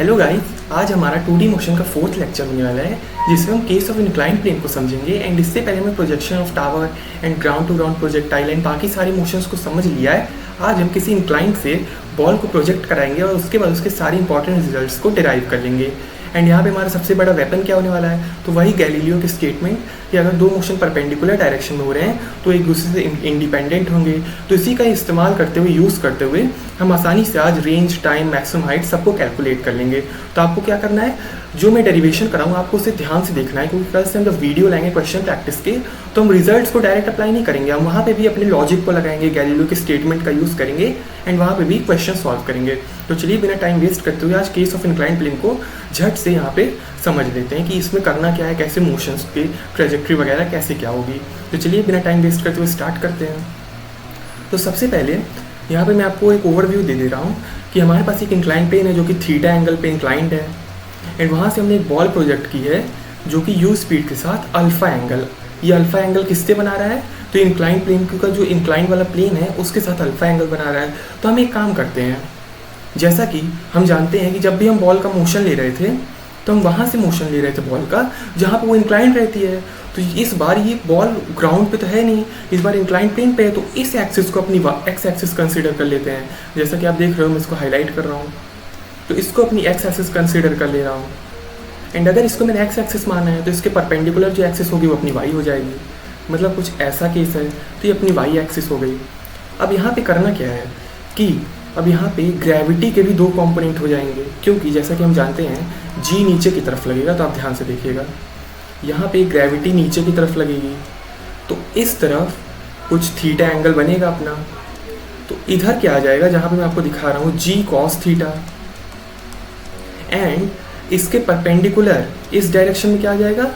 Hello guys, आज हमारा 2D motion का फोर्थ लेक्चर होने वाला है जिसमें हम केस ऑफ इंक्लाइंड प्लेन को समझेंगे। एंड इससे पहले हमें projection of tower and ground to ground projectile and बाकी सारी मोशंस को समझ लिया है। आज हम किसी इंक्लाइंड से बॉल को प्रोजेक्ट कराएंगे और उसके बाद उसके सारे इंपॉर्टेंट रिजल्ट्स को डिराइव कर लेंगे। एंड यहाँ पे हमारा सबसे बड़ा वेपन क्या होने वाला है, तो वही गैलीलियो की स्टेटमेंट कि अगर दो मोशन परपेंडिकुलर डायरेक्शन में हो रहे हैं तो एक दूसरे से इंडिपेंडेंट होंगे। तो इसी का इस्तेमाल करते हुए, यूज़ करते हुए हम आसानी से आज रेंज, टाइम, मैक्सिमम हाइट सबको कैलकुलेट कर लेंगे। तो आपको क्या करना है, जो मैं डेरिवेशन कराऊँ आपको उसे ध्यान से देखना है, क्योंकि कल से हम जब वीडियो लाएंगे क्वेश्चन प्रैक्टिस के तो हम रिजल्ट्स को डायरेक्ट अप्लाई नहीं करेंगे, हम वहाँ पे भी अपने लॉजिक को लगाएंगे, गैलीलियो की स्टेटमेंट का यूज़ करेंगे एंड वहाँ पे भी क्वेश्चन सॉल्व करेंगे। तो चलिए बिना टाइम वेस्ट करते हुए आज केस ऑफ इंक्लाइंड प्लेन को झट से यहाँ पे समझ लेते हैं कि इसमें करना क्या है, कैसे मोशंस की ट्रेजेक्ट्री वगैरह कैसे क्या होगी। तो चलिए बिना टाइम वेस्ट करते हुए स्टार्ट करते हैं। तो सबसे पहले यहाँ पे मैं आपको एक ओवरव्यू दे रहा हूँ कि हमारे पास एक इंक्लाइंड प्लेन है जो कि थीटा एंगल पे इंक्लाइंड है एंड वहाँ से हमने एक बॉल प्रोजेक्ट की है जो कि यू स्पीड के साथ अल्फा एंगल। ये अल्फा एंगल किससे बना रहा है, तो इंक्लाइंड प्लेन का जो इंक्लाइंड वाला प्लेन है उसके साथ अल्फा एंगल बना रहा है। तो हम एक काम करते हैं, जैसा कि हम जानते हैं कि जब भी हम बॉल का मोशन ले रहे थे तो हम वहाँ से मोशन ले रहे थे बॉल का जहाँ पे वो इंक्लाइंड रहती है। तो इस बार ये बॉल ग्राउंड पे तो है नहीं, इस बार इंक्लाइंड प्लेन पे है, तो इस एक्सिस को अपनी एक्स एक्सिस कंसीडर कर लेते हैं। जैसा कि आप देख रहे हो मैं इसको हाईलाइट कर रहा हूँ, तो इसको अपनी एक्स एक्सिस कंसीडर कर ले रहा हूँ। एंड अगर इसको मैंने एक्स एक्सिस माना है तो इसके परपेंडिकुलर जो एक्सिस होगी वो अपनी वाई हो जाएगी, मतलब कुछ ऐसा केस है, तो ये अपनी वाई एक्सिस हो गई। अब यहाँ पे करना क्या है कि अब यहाँ पे ग्रेविटी के भी दो कंपोनेंट हो जाएंगे, क्योंकि जैसा कि हम जानते हैं जी नीचे की तरफ लगेगा। तो आप ध्यान से देखिएगा, यहाँ पे ग्रेविटी नीचे की तरफ लगेगी तो इस तरफ कुछ थीटा एंगल बनेगा अपना। तो इधर क्या आ जाएगा, जहाँ पे मैं आपको दिखा रहा हूँ जी कॉस थीटा, एंड इसके परपेंडिकुलर इस डायरेक्शन में क्या आ जाएगा,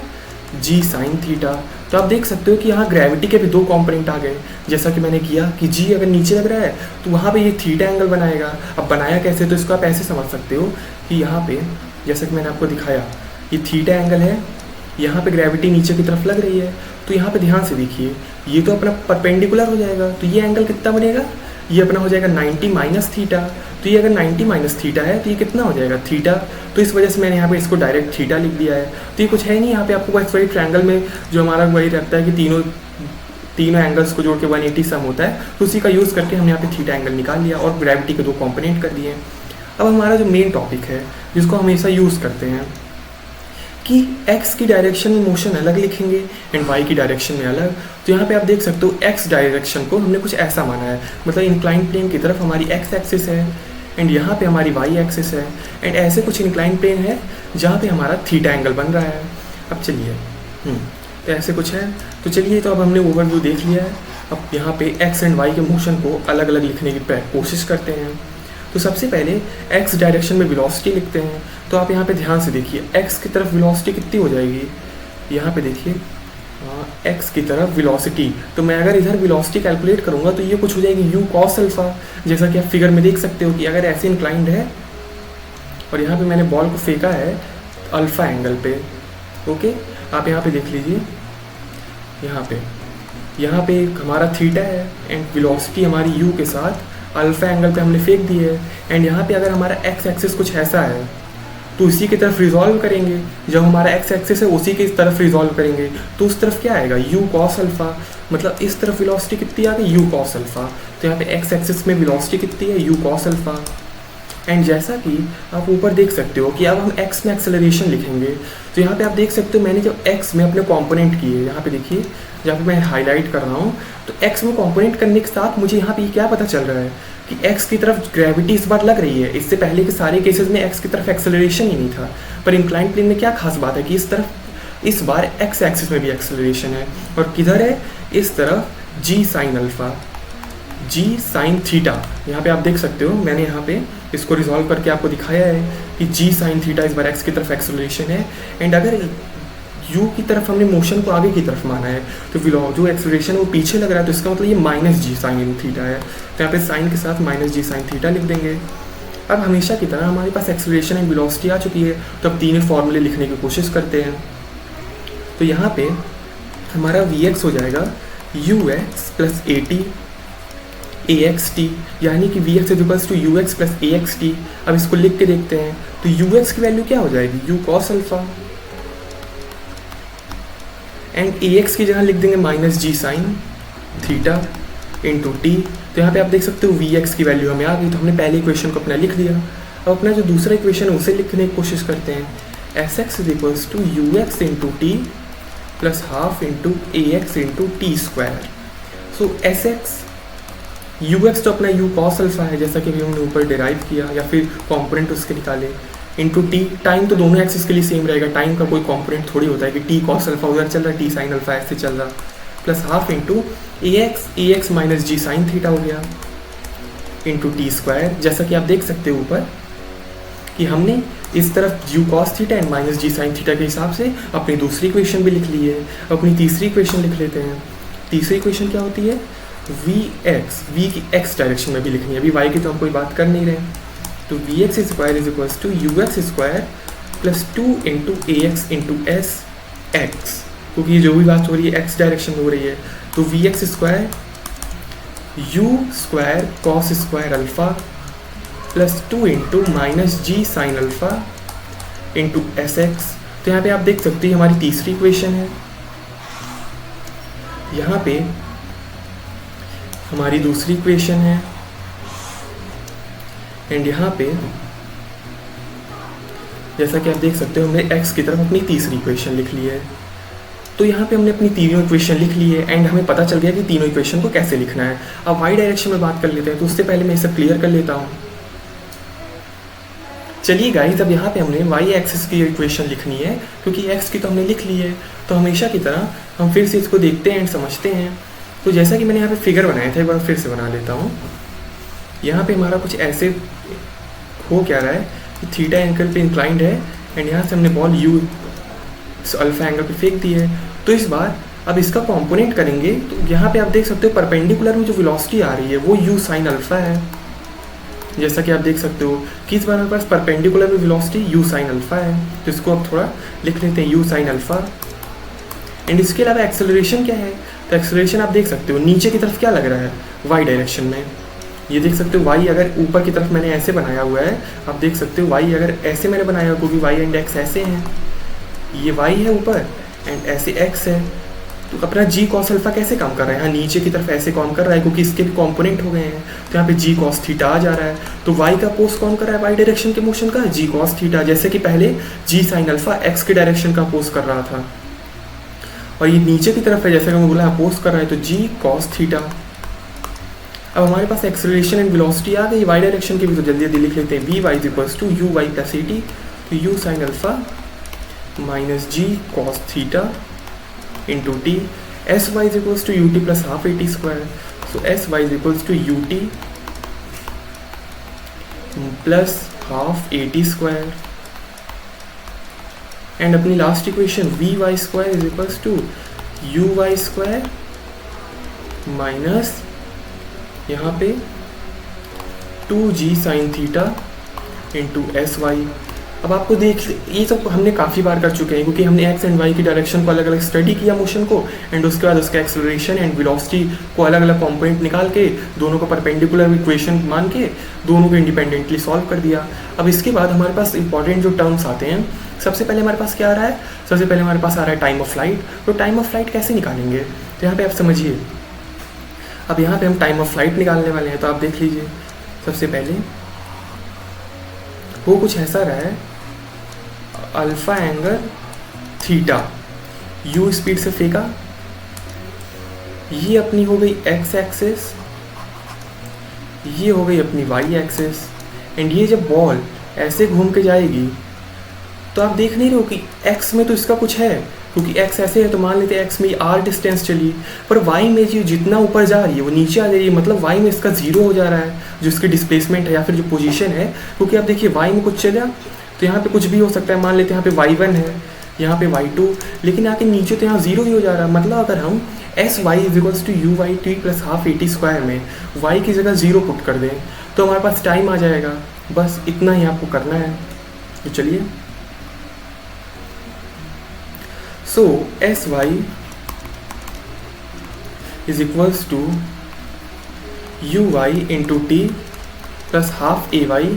जी साइन थीटा। तो आप देख सकते हो कि यहाँ ग्रेविटी के भी दो कंपोनेंट आ गए, जैसा कि मैंने किया कि जी अगर नीचे लग रहा है तो वहाँ पे ये थीटा एंगल बनाएगा। अब बनाया कैसे, तो इसको आप ऐसे समझ सकते हो कि यहाँ पे जैसा कि मैंने आपको दिखाया ये थीटा एंगल है, यहाँ पे ग्रेविटी नीचे की तरफ लग रही है, तो यहाँ पे ध्यान से देखिए ये तो अपना परपेंडिकुलर हो जाएगा, तो ये एंगल कितना बनेगा, ये अपना हो जाएगा 90 माइनस थीटा। तो ये अगर 90 माइनस थीटा है तो ये कितना हो जाएगा, थीटा। तो इस वजह से मैंने यहाँ पे इसको डायरेक्ट थीटा लिख दिया है। तो ये कुछ है नहीं, यहाँ पे आपको एक्स वाई ट्रायंगल में जो हमारा वही रहता है कि तीनों एंगल्स को जोड़ के 180 सम होता है, तो उसी का यूज़ करके हमने यहाँ पे थीटा एंगल निकाल लिया और ग्रेविटी के दो कॉम्पोनेंट कर दिए। अब हमारा जो मेन टॉपिक है जिसको हमेशा यूज़ करते हैं कि x की डायरेक्शन में मोशन अलग लिखेंगे एंड y की डायरेक्शन में अलग। तो यहाँ पे आप देख सकते हो x डायरेक्शन को हमने कुछ ऐसा माना है, मतलब इंक्लाइंड प्लेन की तरफ हमारी x एक्सिस है एंड यहाँ पे हमारी y एक्सिस है, एंड ऐसे कुछ इंक्लाइंड प्लेन है जहाँ पे हमारा थीटा एंगल बन रहा है। अब चलिए तो ऐसे कुछ है। तो चलिए, तो अब हमने ओवरव्यू देख लिया है। अब यहाँ पे x एंड y के मोशन को अलग अलग लिखने की कोशिश करते हैं। तो सबसे पहले x डायरेक्शन में वेलोसिटी लिखते हैं। तो आप यहाँ पे ध्यान से देखिए x की तरफ वेलोसिटी कितनी हो जाएगी, यहाँ पे देखिए x की तरफ वेलोसिटी, तो मैं अगर इधर वेलोसिटी कैलकुलेट करूँगा तो ये कुछ हो जाएगी u cos अल्फा। जैसा कि आप फिगर में देख सकते हो कि अगर ऐसे इंक्लाइंड है और यहाँ पे मैंने बॉल को फेंका है अल्फा एंगल पे। ओके, आप यहाँ पे देख लीजिए, यहाँ पे हमारा थीटा है एंड वेलोसिटी हमारी u के साथ अल्फा एंगल पे हमने फेंक दी है। एंड यहाँ पे अगर हमारा एक्स एक्सिस कुछ ऐसा है तो उसी की तरफ रिजॉल्व करेंगे, जब हमारा एक्स एक्सिस है उसी की तरफ रिजॉल्व करेंगे तो उस तरफ क्या आएगा, u cos अल्फा, मतलब इस तरफ वेलोसिटी कितनी आ गई, u cos अल्फा। तो यहाँ पे एक्स एक्सिस में वेलोसिटी कितनी है, u cos अल्फा। एंड जैसा कि आप ऊपर देख सकते हो कि अब हम x में एक्सेलरेशन लिखेंगे। तो यहाँ पे आप देख सकते हो मैंने जब x में अपने कंपोनेंट किए, यहाँ पे देखिए जहाँ पे मैं हाईलाइट कर रहा हूँ, तो x में कंपोनेंट करने के साथ मुझे यहाँ पे क्या पता चल रहा है कि x की तरफ ग्रेविटी इस बार लग रही है। इससे पहले के सारे केसेस में x की तरफ एक्सेलरेशन ही नहीं था, पर इंक्लाइंड प्लेन में क्या खास बात है कि इस बार x एक्सिस में भी एक्सेलरेशन है। और किधर है, इस तरफ g साइन अल्फा, जी साइन थीटा। यहाँ पे आप देख सकते हो मैंने यहाँ पे इसको रिजॉल्व करके आपको दिखाया है कि जी साइन थीटा इस बार एक्स की तरफ एक्सेलरेशन है। एंड अगर यू की तरफ हमने मोशन को आगे की तरफ माना है तो जो एक्सेलरेशन है वो पीछे लग रहा है, तो इसका मतलब ये माइनस जी साइन थीटा है। तो यहाँ पे साइन के साथ माइनस जी साइन थीटा लिख देंगे। अब हमेशा की तरह हमारे पास एक्सेलरेशन एंड वेलोसिटी आ चुकी है, तो अब तीनों फॉर्मूले लिखने की कोशिश करते हैं। तो यहाँ पे हमारा वी एक्स हो जाएगा u x plus A t a x t, यानी कि v x is equals to u x plus a x t. अब इसको लिख के देखते हैं, तो यू एक्स की वैल्यू क्या हो जाएगी, you cos alpha, and A x की जगह लिख देंगे minus g sine theta into t. तो यहाँ पे आप देख सकते हो वी एक्स की वैल्यू हमें आ गई, तो हमने पहले इक्वेशन को अपना लिख दिया। अब अपना जो दूसरा इक्वेशन है उसे लिखने की कोशिश करते हैं, s x is equals to u x into t plus half into a x into t square. So s x u x तो अपना यू कॉस अल्फा है, जैसा कि अभी हमने ऊपर डिराइव किया, या फिर कॉम्पोनेंट उसके निकाले, इंटू टी। टाइम तो दोनों एक्सिस के लिए सेम रहेगा, टाइम का कोई कॉम्पोनेंट थोड़ी होता है कि टी कॉस अल्फा उधर चल रहा है, टी साइन अल्फा ऐसे चल रहा, plus half into a x minus g sine theta हो गया इंटू टी स्क्वायर। जैसा कि आप देख सकते हो ऊपर कि हमने इस तरफ u cos theta and minus g sine theta के हिसाब से अपनी दूसरी इक्वेशन भी लिख ली है। अपनी तीसरी इक्वेशन लिख लेते हैं। तीसरी इक्वेशन क्या होती है, वी एक्स, वी की एक्स डायरेक्शन में भी लिखनी है, अभी वाई की तो हम कोई बात कर नहीं रहे। तो v x square is equals to u x square plus 2 into a x into s x, क्योंकि जो भी बात हो रही है एक्स डायरेक्शन में हो रही है। तो v x square u square cos square alpha plus 2 into minus g sine alpha into s x. तो यहाँ पे आप देख सकते हैं हमारी तीसरी इक्वेशन है, यहाँ पे हमारी दूसरी इक्वेशन है, एंड यहाँ पे जैसा कि आप देख सकते हो हमने x की तरफ अपनी तीसरी इक्वेशन लिख ली है। तो यहाँ पे हमने अपनी तीनों इक्वेशन लिख ली है, एंड हमें पता चल गया कि तीनों इक्वेशन को कैसे लिखना है। अब y डायरेक्शन में बात कर लेते हैं, तो उससे पहले मैं सब क्लियर कर लेता हूँ। चलिए गाइस, अब यहाँ पे हमने y एक्सिस की इक्वेशन लिखनी है, क्योंकि x की तो हमने लिख ली है। तो हमेशा की तरह हम फिर से इसको देखते हैं एंड समझते हैं। तो जैसा कि मैंने यहाँ पे फिगर बनाया था, एक बार फिर से बना लेता हूँ। यहाँ पे हमारा कुछ ऐसे हो क्या रहा है कि थीटा एंगल पे इंक्लाइंड है, एंड यहाँ से हमने बॉल यू अल्फा एंगल पे फेंक दी है। तो इस बार अब इसका कंपोनेंट करेंगे, तो यहाँ पे आप देख सकते हो परपेंडिकुलर में जो वेलोसिटी आ रही है वो यू साइन अल्फा है। जैसा कि आप देख सकते हो कि इस बार हमारे पास परपेंडिकुलर में वेलोसिटी यू साइन अल्फा है, तो इसको अब थोड़ा लिख लेते हैं यू साइन अल्फा। एंड इसके अलावा एक्सेलरेशन क्या है, तो एक्सेलरेशन आप देख सकते हो नीचे की तरफ क्या लग रहा है, वाई डायरेक्शन में। ये देख सकते हो वाई अगर ऊपर की तरफ मैंने ऐसे बनाया हुआ है, आप देख सकते हो वाई अगर ऐसे मैंने बनाया हुआ, क्योंकि वाई एंड एक्स ऐसे हैं, ये वाई है ऊपर एंड ऐसे एक्स है। तो अपना जी कॉस अल्फा कैसे काम कर रहा है, यहाँ नीचे की तरफ ऐसे काम कर रहा है, क्योंकि इसके भी कॉम्पोनेंट हो गए हैं। तो यहाँ पे जी कॉस थीटा आ जा रहा है, तो वाई का अपोज कौन कर रहा है, वाई डायरेक्शन के मोशन का जी कॉस थीटा, जैसे कि पहले जी साइन अल्फा एक्स के डायरेक्शन का अपोज कर रहा था। और ये नीचे की तरफ है, जैसे कि मैं बोला अपोज कर रहा है, तो जी कॉस थीटा। अब हमारे पास एक्सेलरेशन एंड वेलोसिटी आ गई वाई डायरेक्शन की भी, तो जल्दी जल्दी लिख लेते हैं। V Y equals to you Y plus A T, तो U sine alpha minus ji cos theta into T. S Y is equals to U T plus half A T square, so S Y is equals to U T plus half A T square. And अपनी last equation V Y square is equals to you Y square minus यहाँ पे 2g sine theta into S Y. अब आपको देख, ये सब हमने काफ़ी बार कर चुके हैं, क्योंकि हमने एक्स एंड वाई की डायरेक्शन को अलग अलग स्टडी किया मोशन को, एंड उसके बाद उसका एक्सेलरेशन एंड वेलोसिटी को अलग अलग कॉम्पोनेंट निकाल के दोनों को परपेंडिकुलर इक्वेशन मान के दोनों को इंडिपेंडेंटली सॉल्व कर दिया। अब इसके बाद हमारे पास इंपॉर्टेंट जो टर्म्स आते हैं, सबसे पहले हमारे पास क्या आ रहा है, सबसे पहले हमारे पास आ रहा है टाइम ऑफ फ्लाइट। तो टाइम ऑफ फ्लाइट कैसे निकालेंगे, तो यहाँ पे आप समझिए। अब यहाँ पे हम टाइम ऑफ फ्लाइट निकालने वाले हैं, तो आप देख लीजिए। सबसे पहले वो कुछ ऐसा रहा है, alpha angle theta, you speed से फेंका, ये अपनी हो गई एक्स एक्सिस, ये हो गई अपनी वाई एक्सिस, एंड ये जब बॉल ऐसे घूम के जाएगी, तो आप देख नहीं रहे हो कि एक्स में तो इसका कुछ है, क्योंकि x ऐसे है, तो मान लेते हैं x में r डिस्टेंस चली, पर y में जो जितना ऊपर जा रही है वो नीचे आ जा रही है, मतलब y में इसका जीरो हो जा रहा है, जो इसकी डिस्प्लेसमेंट है या फिर जो पोजीशन है। क्योंकि आप देखिए y में कुछ चला तो यहाँ पे कुछ भी हो सकता है, मान लेते हैं यहाँ पे y1 है, यहाँ पे y2, लेकिन आके नीचे तो यहाँ जीरो ही हो जा रहा है। मतलब अगर हम s Y is equals to you y t plus half A T square में y की जगह जीरो पुट कर दें, तो हमारे पास टाइम आ जाएगा। बस इतना ही आपको करना है। तो चलिए, so sy is equals to u y into t plus half a y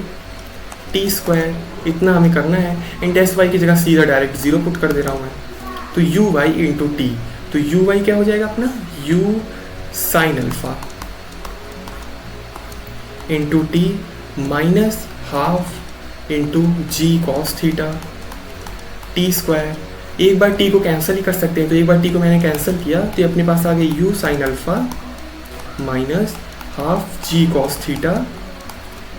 t square, इतना हमें करना है। एंड एस वाई की जगह सीधा डायरेक्ट जीरो पुट कर दे रहा हूँ मैं। तो यू वाई इंटू टी, तो यू वाई क्या हो जाएगा अपना, u sine alpha into t minus half into g cos theta t square. एक बार टी को कैंसिल ही कर सकते हैं, तो एक बार टी को मैंने कैंसिल किया तो ये अपने पास आ गया u sine alpha minus half g cos theta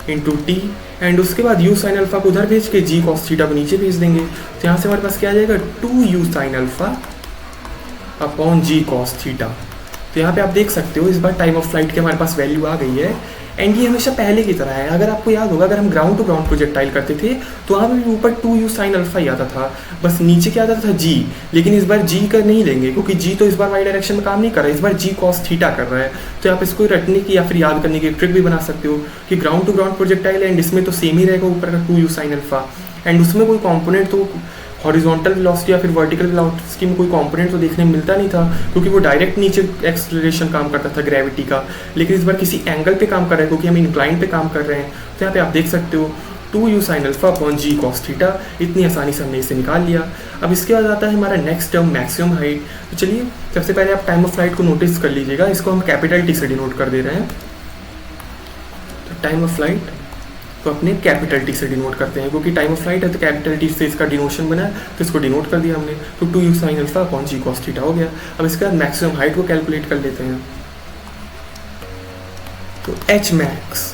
into t. And उसके बाद यू साइन अल्फा को उधर भेज के जी कॉस थीटा को नीचे भेज देंगे। तो यहाँ से हमारे पास क्या आ जाएगा, 2u साइन अल्फा अपॉन जी कॉस थीटा। तो यहाँ पे आप देख सकते हो इस बार टाइम ऑफ फ्लाइट की हमारे पास वैल्यू आ गई है। एंड ये हमेशा पहले की तरह है। अगर आपको याद होगा, अगर हम ग्राउंड टू ग्राउंड प्रोजेक्टाइल करते थे तो वहाँ पे ऊपर 2u साइन अल्फा ही आता था, बस नीचे क्या आता था जी। लेकिन इस बार जी कर नहीं लेंगे क्योंकि जी तो इस बार वाई डायरेक्शन में काम नहीं कर रहा है, इस बार जी कॉस थीटा कर रहा है। तो आप इसको रटने की या फिर याद करने की एक ट्रिक भी बना सकते हो कि ground to ground projectile and इसमें तो सेम ही रहेगा ऊपर का 2u साइन अल्फा। एंड उसमें कोई कॉम्पोनेंट तो हॉरिजॉन्टल वेलोसिटी या फिर वर्टिकल वेलोसिटी में कोई कंपोनेंट तो देखने में मिलता नहीं था क्योंकि वो डायरेक्ट नीचे एक्सेलरेशन काम करता था ग्रेविटी का। लेकिन इस बार किसी एंगल पे काम कर रहा है क्योंकि हम इंक्लाइन पे काम कर रहे हैं। तो यहाँ पे आप देख सकते हो 2u साइन अल्फा अपॉन जी कॉस थीटा, इतनी आसानी से हमने इसे निकाल लिया। अब इसके बाद आता है हमारा नेक्स्ट टर्म मैक्सिमम हाइट। तो चलिए सबसे पहले आप टाइम ऑफ फ्लाइट को नोटिस कर लीजिएगा, इसको हम कैपिटल टी से डिनोट कर दे रहे हैं। तो टाइम ऑफ फ्लाइट तो अपने कैपिटल टी से डिनोट करते हैं क्योंकि टाइम ऑफ फ्लाइट है तो कैपिटल टी से इसका डिनोशन बना है, तो इसको डिनोट कर दिया हमने। तो 2u साइन अल्फा अपॉन जी कॉस थीटा हो गया। अब इसके बाद मैक्सिमम हाइट को कैलकुलेट कर लेते हैं। तो एच मैक्स,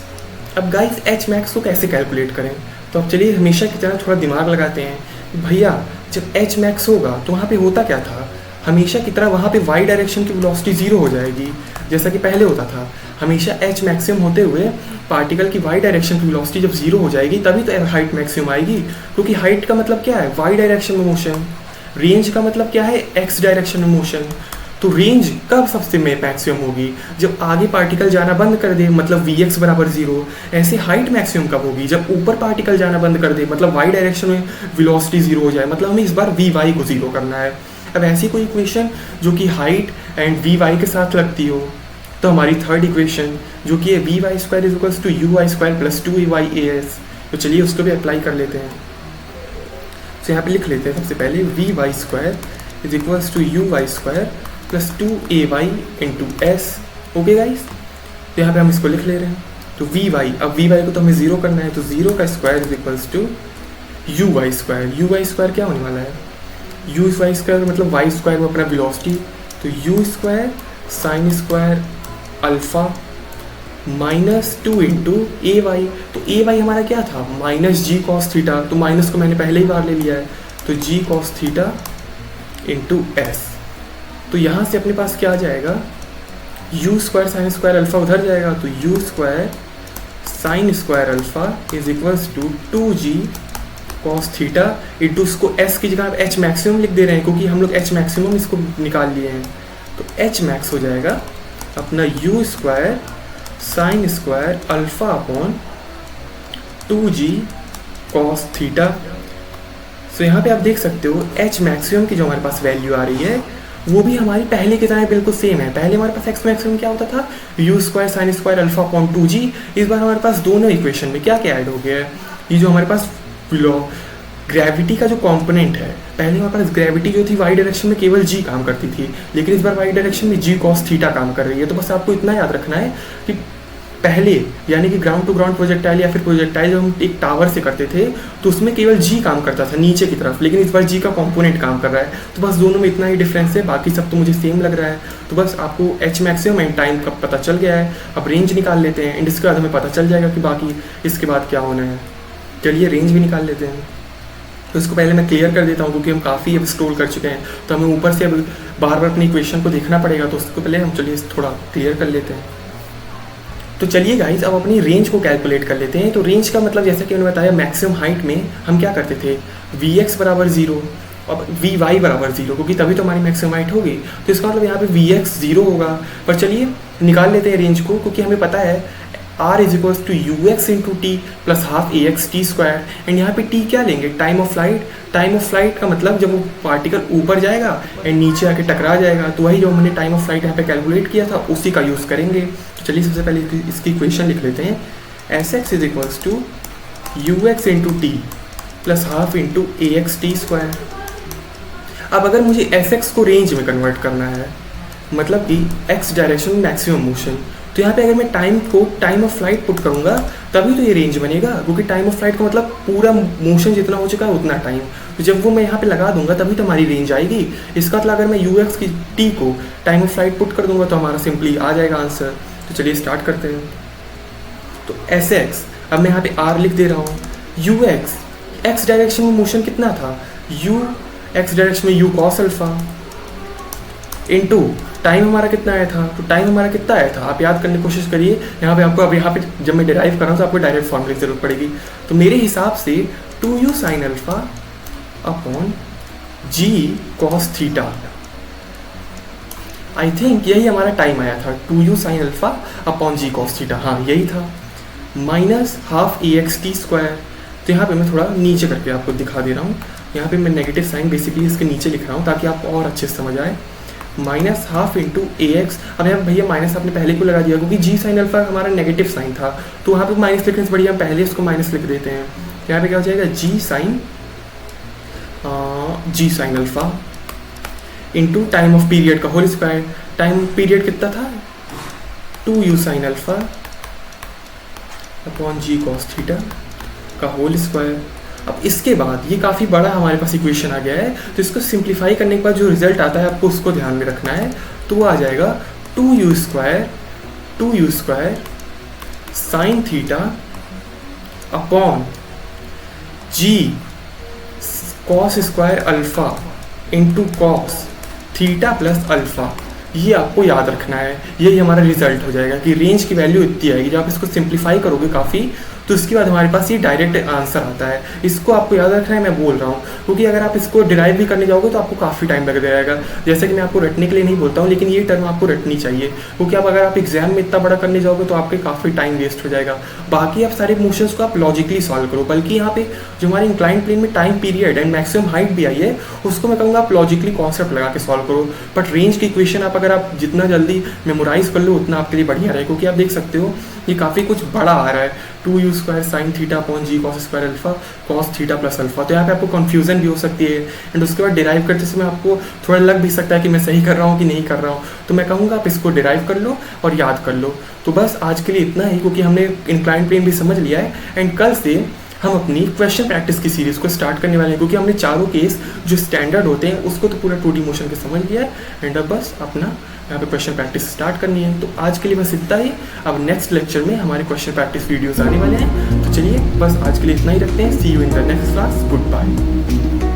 अब गाइस एच मैक्स को कैसे कैलकुलेट करें, तो अब चलिए हमेशा की तरह थोड़ा दिमाग लगाते हैं। भैया जब एच मैक्स होगा तो वहाँ पे होता क्या था, हमेशा की तरह वहाँ पे वाई डायरेक्शन की वेलोसिटी जीरो हो जाएगी जैसा कि पहले होता था। हमेशा एच मैक्सिमम होते हुए पार्टिकल की वाई डायरेक्शन की वेलोसिटी जब जीरो हो जाएगी तभी तो हाइट मैक्सिमम आएगी, क्योंकि हाइट का मतलब क्या है, वाई डायरेक्शन में मोशन। रेंज का मतलब क्या है, एक्स डायरेक्शन में मोशन। तो रेंज कब सबसे मैक्सिमम होगी, जब आगे पार्टिकल जाना बंद कर दे, मतलब वी एक्स बराबर जीरो। ऐसे हाइट मैक्सिमम कब होगी, जब ऊपर पार्टिकल जाना बंद कर दे, मतलब वाई डायरेक्शन में वेलोसिटी जीरो हो जाए, मतलब हमें इस बार वी वाई को जीरो करना है। अब ऐसी कोई इक्वेशन जो कि हाइट एंड वी वाई के साथ लगती हो, तो हमारी थर्ड इक्वेशन जो कि है v Y square is equals to you Y square plus 2ay/as। तो चलिए उसको भी अप्लाई कर लेते हैं। तो यहाँ पे लिख लेते हैं सबसे पहले v Y square is equals to you Y square plus 2ay into s. Okay guys, तो यहाँ पे हम इसको लिख ले रहे हैं। तो वी वाई, अब वी वाई को तो हमें जीरो करना है, तो जीरो का square is equals to you Y square. U Y square क्या होने वाला है, यू वाई स्क्वायर मतलब वाई स्क्वायर में अपना वेलोसिटी, तो u square sine square alpha minus 2 into a y. तो ए वाई हमारा क्या था, माइनस जी कॉस थीटा, तो माइनस को मैंने पहले ही बार ले लिया है, तो g cos theta into s. तो यहाँ से अपने पास क्या आ जाएगा, u square sine square alpha उधर जाएगा, तो u square sine square alpha is equals to 2g cos theta into, उसको एस की जगह एच मैक्सिमम लिख दे रहे हैं क्योंकि हम लोग एच मैक्सिमम इसको निकाल लिए हैं। तो एच मैक्स हो जाएगा अपना U square sine square alpha upon 2g cos theta. So यहाँ पे आप देख सकते हो एच मैक्सिमम की जो हमारे पास वैल्यू आ रही है वो भी हमारी पहले की तरह बिल्कुल सेम है। पहले हमारे पास एक्स मैक्सिमम क्या होता था, you square sine square alpha upon 2g। इस बार हमारे पास दोनों इक्वेशन में क्या क्या ऐड हो गया है, ये जो हमारे पास ग्रेविटी का जो कंपोनेंट है, पहले हमारे पास ग्रेविटी जो थी वाई डायरेक्शन में केवल जी काम करती थी, लेकिन इस बार वाई डायरेक्शन में जी कॉस थीटा काम कर रही है। तो बस आपको इतना याद रखना है कि पहले यानी कि ग्राउंड टू ग्राउंड प्रोजेक्टाइल या फिर प्रोजेक्टाइल जो हम एक टावर से करते थे तो उसमें केवल जी काम करता था नीचे की तरफ, लेकिन इस बार जी का कंपोनेंट काम कर रहा है। तो बस दोनों में इतना ही डिफरेंस है, बाकी सब तो मुझे सेम लग रहा है। तो बस आपको एच मैक्सिमम एंड टाइम का पता चल गया है। अब रेंज निकाल लेते हैं एंड इसके बाद हमें पता चल जाएगा कि बाकी इसके बाद क्या होना है। चलिए रेंज भी निकाल लेते हैं। तो इसको पहले मैं क्लियर कर देता हूँ क्योंकि हम काफ़ी अब स्क्रॉल कर चुके हैं, तो हमें ऊपर से अब बार बार अपनी इक्वेशन को देखना पड़ेगा। तो उसको पहले हम चलिए थोड़ा क्लियर कर लेते हैं। तो चलिए गाइज अब अपनी रेंज को कैलकुलेट कर लेते हैं। तो रेंज का मतलब जैसा कि मैंने बताया मैक्सिमम हाइट में हम क्या करते थे, वी एक्स बराबर जीरो, अब वी वाई बराबर जीरो, क्योंकि तभी तो हमारी मैक्सिमम हाइट होगी। तो इसका मतलब यहाँ पे वी एक्स जीरो होगा। पर चलिए निकाल लेते हैं रेंज को, क्योंकि हमें पता है r is equals to u x into t plus half a x t square. And यहाँ पे t क्या लेंगे, time of flight. Time of flight का मतलब जब वो पार्टिकल ऊपर जाएगा एंड नीचे आके टकरा जाएगा, तो वही जो हमने टाइम ऑफ फ्लाइट यहाँ पे कैलकुलेट किया था उसी का यूज़ करेंगे। तो चलिए सबसे पहले इसकी इक्वेशन लिख लेते हैं। S x is equals to u x into t plus half into a x t square. अब अगर मुझे एस एक्स को रेंज में कन्वर्ट करना है, मतलब कि एक्स डायरेक्शन में मैक्सिमम मोशन, तो यहाँ पे अगर मैं टाइम को टाइम ऑफ फ्लाइट पुट करूँगा तभी तो ये रेंज बनेगा, क्योंकि टाइम ऑफ फ्लाइट का मतलब पूरा मोशन जितना हो चुका है उतना टाइम। तो जब वो मैं यहाँ पे लगा दूंगा तभी तो हमारी रेंज आएगी। इसका मतलब अगर मैं यू एक्स की टी को टाइम ऑफ फ्लाइट पुट कर दूंगा तो हमारा सिंपली आ जाएगा आंसर। तो चलिए स्टार्ट करते हैं। तो एस एक्स, अब मैं यहाँ पे आर लिख दे रहा हूँ। यू एक्स, एक्स डायरेक्शन में मोशन कितना था, यू एक्स डायरेक्शन में you cos alpha into time हमारा कितना आया था, तो टाइम हमारा कितना आया था आप याद करने की कोशिश करिए। यहाँ पे आपको, अब यहाँ पे जब मैं डिराइव कर रहा हूँ तो आपको डायरेक्ट फॉर्मूले की जरूरत पड़ेगी। तो मेरे हिसाब से 2u sine alpha upon ji cos theta, I think यही हमारा टाइम आया था, 2u साइन अल्फा अपॉन जी कॉस थीटा, हाँ यही था, minus half a x t square. तो यहाँ पे मैं थोड़ा नीचे करके आपको दिखा दे रहा हूँ। यहाँ पे मैं नेगेटिव साइन बेसिकली इसके नीचे लिख रहा हूँ ताकि आपको और अच्छे से समझ आए। Minus half into a x, अब यहाँ भैया माइनस आपने पहले को लगा दिया क्योंकि जी साइन अल्फा हमारा नेगेटिव साइन था, तो वहाँ पे माइनस लिखने से बढ़िया हम पहले इसको माइनस लिख देते हैं। यहाँ पे क्या हो जाएगा, G sine alpha into time of period का होल स्क्वायर। टाइम पीरियड कितना था, 2u साइन अल्फा अपॉन जी कॉस थीटा का होल स्क्वायर। अब इसके बाद ये काफ़ी बड़ा हमारे पास इक्वेशन आ गया है, तो इसको सिंप्लीफाई करने के बाद जो रिजल्ट आता है आपको उसको ध्यान में रखना है। तो वो आ जाएगा 2u square sine theta upon जी cos square alpha into cos theta plus alpha. ये आपको याद रखना है, यही हमारा रिजल्ट हो जाएगा कि रेंज की वैल्यू इतनी आएगी। जब आप इसको सिंप्लीफाई करोगे काफ़ी तो इसके बाद हमारे पास ये डायरेक्ट आंसर आता है। इसको आपको याद रखना है, मैं बोल रहा हूँ, क्योंकि अगर आप इसको डिराइव भी करने जाओगे तो आपको काफ़ी टाइम लग जाएगा। जैसे कि मैं आपको रटने के लिए नहीं बोलता हूँ, लेकिन ये टर्म आपको रटनी चाहिए, क्योंकि आप अगर आप एग्जाम में इतना बड़ा करने जाओगे तो आपके काफ़ी टाइम वेस्ट हो जाएगा। बाकी आप सारे मोशंस को आप लॉजिकली सॉल्व करो, बल्कि यहाँ पे जो हमारे इंक्लाइन प्लेन में time period and maximum height भी आई है उसको मैं कहूँगा आप लॉजिकली कॉन्सेप्ट लगा के सॉल्व करो। बट रेंज की इक्वेशन आप अगर आप जितना जल्दी मेमोराइज कर लो उतना आपके लिए बढ़िया रहे, क्योंकि आप देख सकते हो ये काफ़ी कुछ बड़ा आ रहा है। 2u square sine theta upon जी cos square alpha cos theta plus alpha. तो यहाँ पे आपको कंफ्यूजन भी हो सकती है एंड उसके बाद डिराइव करते समय आपको थोड़ा लग भी सकता है कि मैं सही कर रहा हूँ कि नहीं कर रहा हूँ। तो मैं कहूँगा आप इसको डिराइव कर लो और याद कर लो। तो बस आज के लिए इतना ही, क्योंकि हमने इंक्लाइन प्लेन भी समझ लिया है एंड कल से हम अपनी क्वेश्चन प्रैक्टिस की सीरीज़ को स्टार्ट करने वाले हैं, क्योंकि हमने चारों केस जो स्टैंडर्ड होते हैं उसको तो पूरा 2D मोशन के समझ लिया है एंड अब बस अपना यहाँ पे क्वेश्चन प्रैक्टिस स्टार्ट करनी है। तो आज के लिए बस इतना ही। अब नेक्स्ट लेक्चर में हमारे क्वेश्चन प्रैक्टिस वीडियोस आने वाले हैं। तो चलिए बस आज के लिए इतना ही रखते हैं। See you in the next class. Good bye.